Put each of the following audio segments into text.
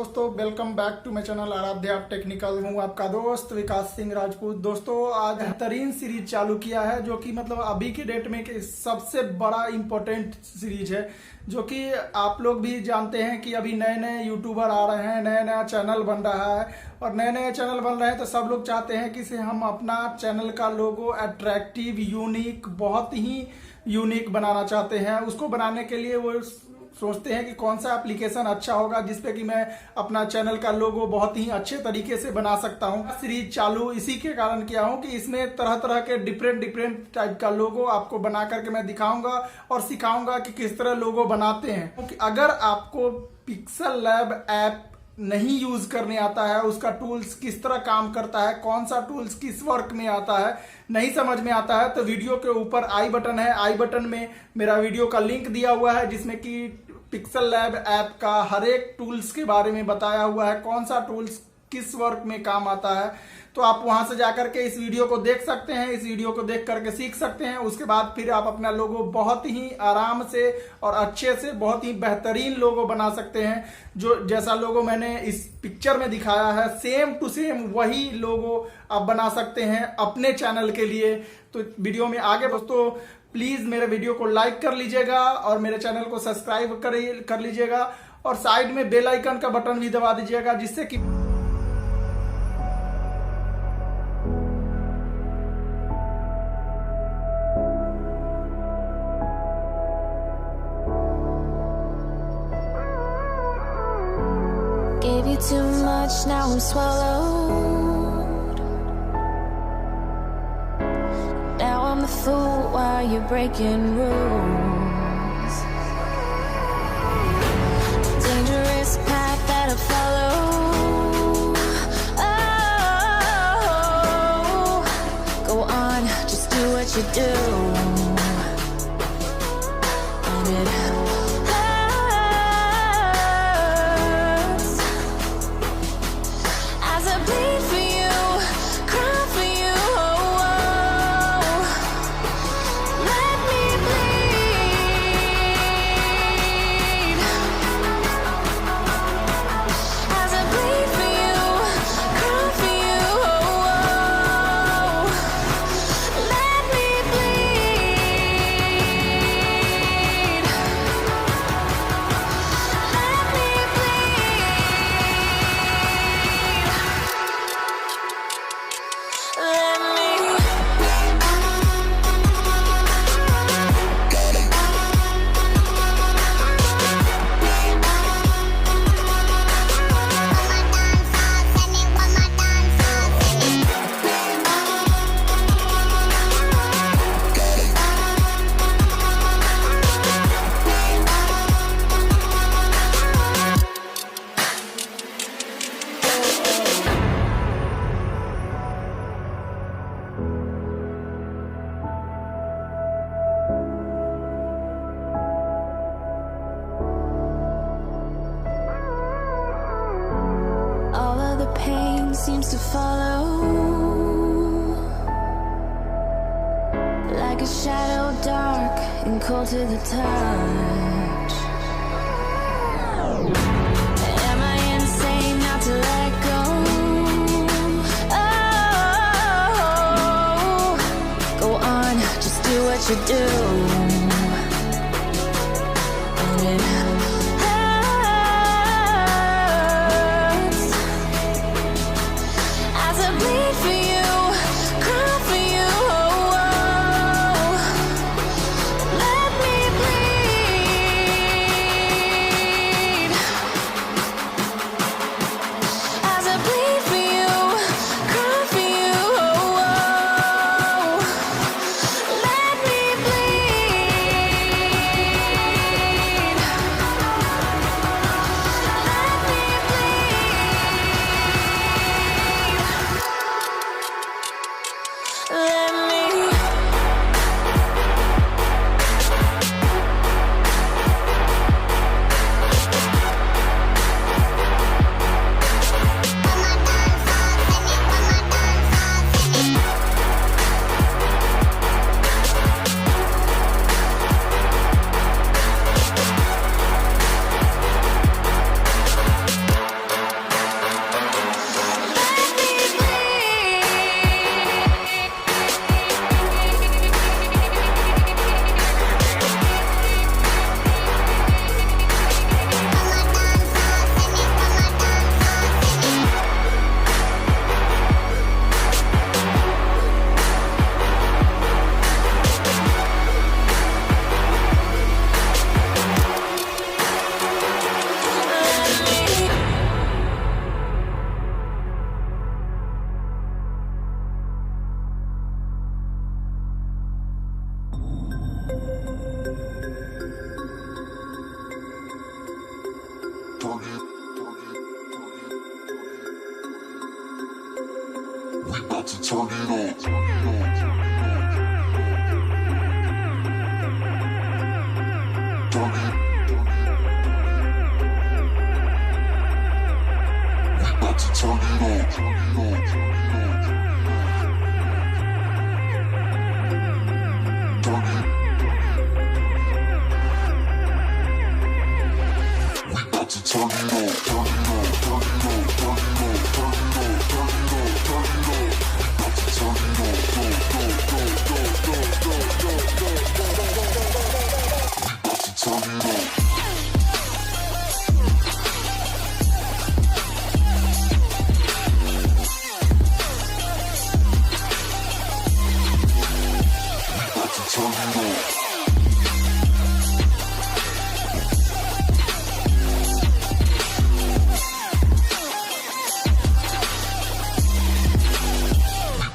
दोस्तों, welcome back to my channel Aaradhya technical. हूँ आपका दोस्त विकास सिंह राजपूत। दोस्तों, आज बेहतरीन सीरीज चालू किया है जो कि मतलब अभी की डेट में सबसे बड़ा इम्पोर्टेंट सीरीज है, जो कि आप लोग भी जानते हैं कि अभी नए नए यूट्यूबर आ रहे हैं, नया नया चैनल बन रहा है और नए नए चैनल बन रहे हैं तो सब लोग चाहते हैं कि इसे हम अपना चैनल का लोगो अट्रैक्टिव, यूनिक, बहुत ही यूनिक बनाना चाहते हैं। उसको बनाने के लिए वो सोचते हैं कि कौन सा एप्लीकेशन अच्छा होगा जिसपे कि मैं अपना चैनल का लोगो बहुत ही अच्छे तरीके से बना सकता हूँ। सीरीज चालू इसी के कारण किया हूँ कि इसमें तरह तरह के डिफरेंट टाइप का लोगो आपको बना करके मैं दिखाऊंगा और सिखाऊंगा कि किस तरह लोगो बनाते हैं। क्योंकि अगर आपको पिक्सल लैब ऐप नहीं यूज करने आता है, उसका टूल्स किस तरह काम करता है, कौन सा टूल्स किस वर्क में आता है, नहीं समझ में आता है, तो वीडियो के ऊपर आई बटन है, आई बटन में मेरा वीडियो का लिंक दिया हुआ है जिसमें कि पिक्सल लैब ऐप का हर एक टूल्स के बारे में बताया हुआ है, कौन सा टूल्स किस वर्क में काम आता है। तो आप वहां से जाकर के इस वीडियो को देख सकते हैं, इस वीडियो को देख करके सीख सकते हैं। उसके बाद फिर आप अपना लोगो बहुत ही आराम से और अच्छे से बहुत ही बेहतरीन लोगो बना सकते हैं। जो जैसा लोगो मैंने इस पिक्चर में दिखाया है, सेम टू सेम वही लोगो आप बना सकते हैं अपने चैनल के लिए। तो वीडियो में आगे दोस्तों प्लीज मेरे वीडियो को लाइक कर लीजिएगा और मेरे चैनल को सब्सक्राइब कर लीजिएगा और साइड में बेल आइकन का बटन भी दबा दीजिएगा जिससे कि Gave you too much, now I'm swallowed. Now I'm the fool while you're breaking rules. Dangerous path that I follow. Oh, go on, just do what you do. And it seems to follow like a shadow, dark and cold to the touch. Am I insane not to let go? Oh, go on, just do what you do. And it Let me bleed. about to turn it on. Turn it on. We about to turn it on. Turn it on. Turn it on. Turn it on. Turn it on. Turn it on. Turn it on. We about to turn it on. We about to turn it on. Turn it on. We about to turn it on. We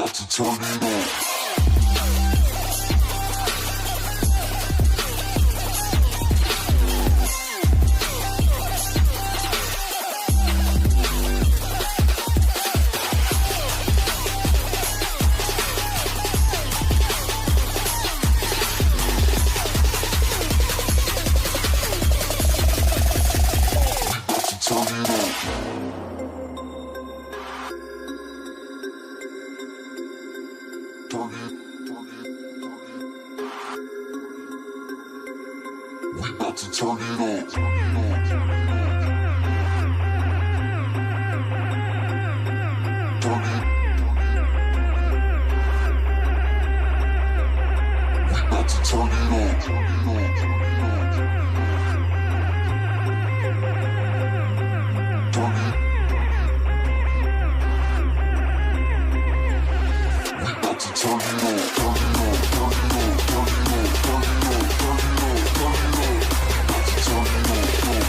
about to turn it on. Turn it. We about to turn it on. Turn it. We about to turn it on. Turn it on. Turn it on. Turn it on. Turn it on. Turn it on. Turn it on. Turn it on.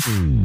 Into